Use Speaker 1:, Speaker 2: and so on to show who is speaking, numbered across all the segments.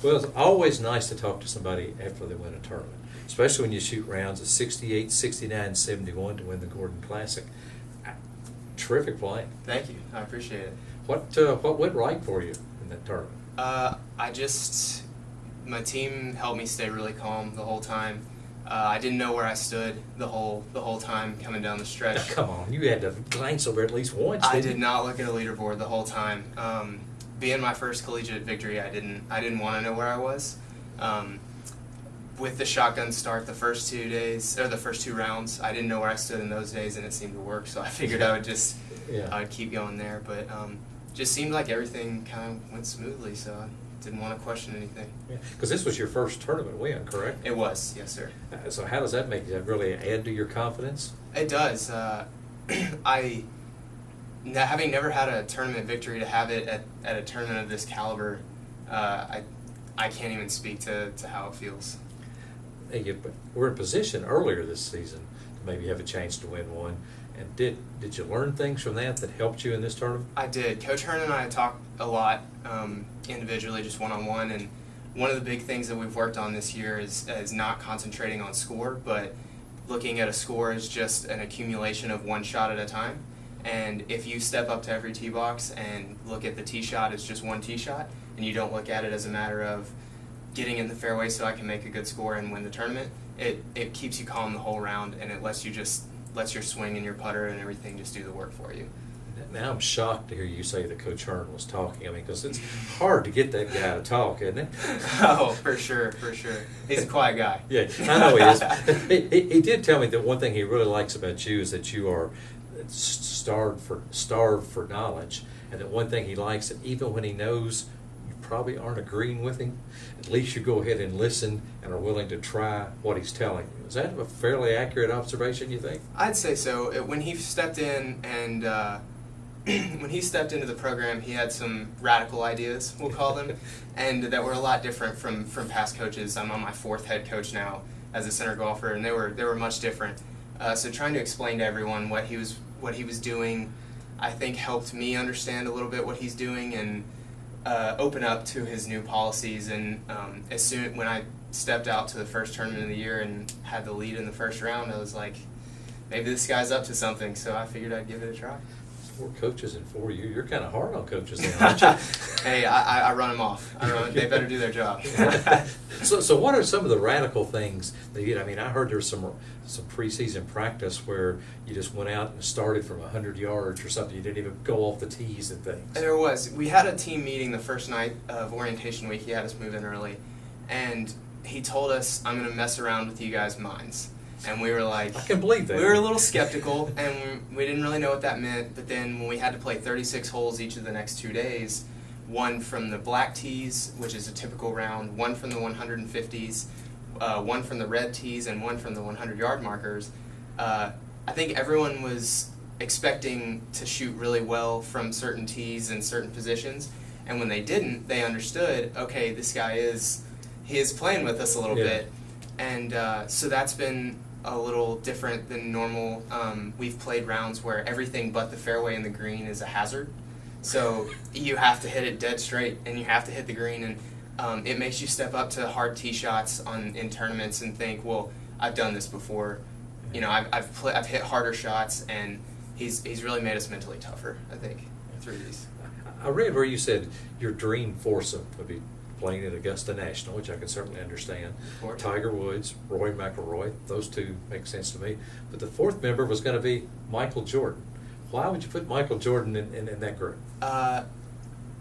Speaker 1: Well, it's always nice to talk to somebody after they win a tournament, especially when you shoot rounds of 68, 69, 71 to win the Gordon Classic. Terrific play.
Speaker 2: Thank you. I appreciate it.
Speaker 1: What went right for you in that tournament?
Speaker 2: My team helped me stay really calm the whole time. I didn't know where I stood the whole time coming down the stretch.
Speaker 1: Now, come on, you had to glance over at least once.
Speaker 2: I did not look at a leaderboard the whole time. Being my first collegiate victory, I didn't want to know where I was. With the shotgun start, the first 2 days or the first 2 rounds, I didn't know where I stood in those days, and it seemed to work. So I figured I would keep going there. But just seemed like everything kind of went smoothly, so I didn't want to question anything.
Speaker 1: Because this was your first tournament win, correct?
Speaker 2: It was, yes, sir.
Speaker 1: So how does that make you? That really add to your confidence?
Speaker 2: It does. Having never had a tournament victory, to have it at a tournament of this caliber, I can't even speak to how it feels.
Speaker 1: Hey, you were in position earlier this season to maybe have a chance to win one. And did you learn things from that helped you in this tournament?
Speaker 2: I did. Coach Hearn and I talked a lot individually, just one-on-one, and one of the big things that we've worked on this year is not concentrating on score, but looking at a score as just an accumulation of one shot at a time. And if you step up to every tee box and look at the tee shot as just one tee shot, and you don't look at it as a matter of getting in the fairway so I can make a good score and win the tournament, it keeps you calm the whole round, and it lets your swing and your putter and everything just do the work for you.
Speaker 1: Now I'm shocked to hear you say that Coach Hearn was talking. I mean, because it's hard to get that guy to talk, isn't it?
Speaker 2: Oh, for sure. He's a quiet guy.
Speaker 1: Yeah, I know he is. He did tell me that one thing he really likes about you is that you are starved for knowledge, and that one thing he likes, that even when he knows you probably aren't agreeing with him, at least you go ahead and listen and are willing to try what he's telling you. Is that a fairly accurate observation, you think?
Speaker 2: I'd say so. When he stepped in and when he stepped into the program, he had some radical ideas, we'll call them, and that were a lot different from past coaches. I'm on my 4th head coach now as a center golfer, and they were much different. So trying to explain to everyone what he was doing, I think helped me understand a little bit what he's doing and open up to his new policies. And when I stepped out to the first tournament of the year and had the lead in the first round, I was like, maybe this guy's up to something. So I figured I'd give it a try.
Speaker 1: 4 coaches in 4 years. You're kind of hard on coaches then, aren't you?
Speaker 2: Hey, I run them off. They better do their job.
Speaker 1: So what are some of the radical things that you? I mean, I heard there was some preseason practice where you just went out and started from 100 yards or something. You didn't even go off the tees and things.
Speaker 2: There was. We had a team meeting the first night of orientation week. He had us move in early, and he told us, "I'm going to mess around with you guys' minds." And we were like,
Speaker 1: I can believe that.
Speaker 2: We were a little skeptical, and we didn't really know what that meant. But then when we had to play 36 holes each of the next 2 days, one from the black tees, which is a typical round, one from the 150s, one from the red tees, and one from the 100-yard markers, I think everyone was expecting to shoot really well from certain tees and certain positions. And when they didn't, they understood, okay, this guy is playing with us a little bit. And so that's been a little different than normal. We've played rounds where everything but the fairway and the green is a hazard. So you have to hit it dead straight, and you have to hit the green, and it makes you step up to hard tee shots in tournaments and think, well, I've done this before. You know, I've hit harder shots, and he's really made us mentally tougher, I think, through these.
Speaker 1: I read where you said your dream foursome would be playing at Augusta National, which I can certainly understand. Tiger Woods, Roy McIlroy, those two make sense to me. But the 4th member was going to be Michael Jordan. Why would you put Michael Jordan in that group?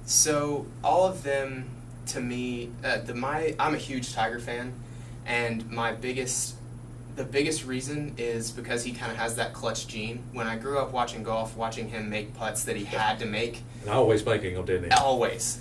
Speaker 2: So all of them, to me, I'm a huge Tiger fan, and the biggest reason is because he kind of has that clutch gene. When I grew up watching golf, watching him make putts that he had to make.
Speaker 1: And always making them, didn't he?
Speaker 2: Always.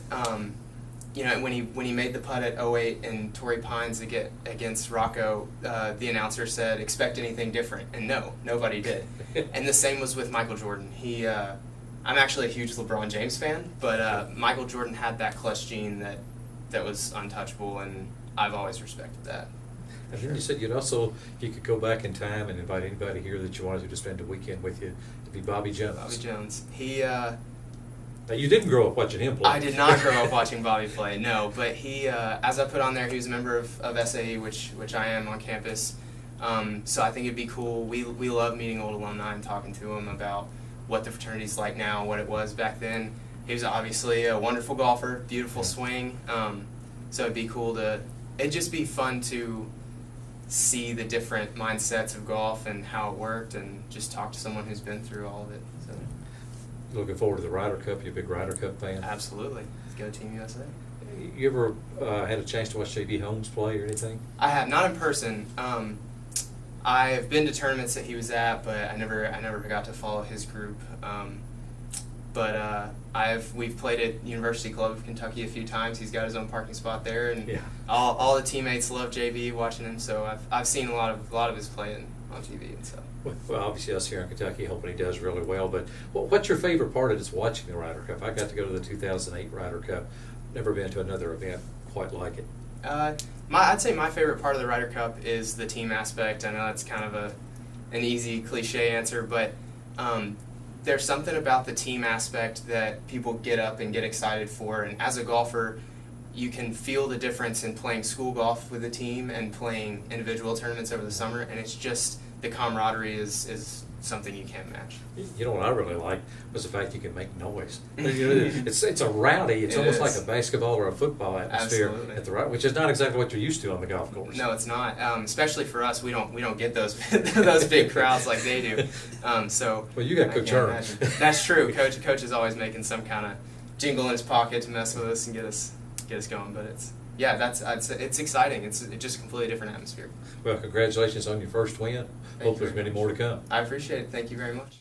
Speaker 2: You know, when he made the putt at 08 in Torrey Pines against Rocco, the announcer said, expect anything different. And no, nobody did. And the same was with Michael Jordan. I'm actually a huge LeBron James fan, but Michael Jordan had that clutch gene that was untouchable, and I've always respected that.
Speaker 1: And then you said if you could go back in time and invite anybody here that you wanted to spend a weekend with you, it'd be Bobby Jones.
Speaker 2: Bobby Jones.
Speaker 1: Now, you didn't grow up watching him play.
Speaker 2: I did not grow up watching Bobby play, no. But he, as I put on there, he was a member of SAE, which I am on campus. So I think it'd be cool. We love meeting old alumni and talking to them about what the fraternity's like now, what it was back then. He was obviously a wonderful golfer, beautiful swing. So it'd be cool it'd just be fun to see the different mindsets of golf and how it worked, and just talk to someone who's been through all of it. So.
Speaker 1: Looking forward to the Ryder Cup. You a big Ryder Cup fan?
Speaker 2: Absolutely. Let's go Team USA.
Speaker 1: You ever had a chance to watch J.B. Holmes play or anything?
Speaker 2: I have, not in person. I've been to tournaments that he was at, but I never got to follow his group. But we've played at University Club of Kentucky a few times. He's got his own parking spot there, and
Speaker 1: yeah.
Speaker 2: all the teammates love JB watching him. So I've seen a lot of his play on TV and stuff.
Speaker 1: Well, obviously us here in Kentucky hoping he does really well. But what's your favorite part of just watching the Ryder Cup? I got to go to the 2008 Ryder Cup. Never been to another event quite like it.
Speaker 2: I'd say my favorite part of the Ryder Cup is the team aspect. I know that's kind of an easy cliche answer, but there's something about the team aspect that people get up and get excited for. And as a golfer, you can feel the difference in playing school golf with a team and playing individual tournaments over the summer. And it's just, the camaraderie is something you can't match.
Speaker 1: You know what I really liked was the fact you can make noise. It's a rowdy. It's almost like a basketball or a football atmosphere at the which is not exactly what you're used to on the golf course.
Speaker 2: No, it's not. Especially for us, we don't get those those big crowds like they do. So
Speaker 1: well, you got Coach Hearn.
Speaker 2: That's true. Coach is always making some kind of jingle in his pocket to mess with us and get us going. But it's exciting. It's just a completely different atmosphere.
Speaker 1: Well, congratulations on your first win. Hope there's many more to come.
Speaker 2: I appreciate it. Thank you very much.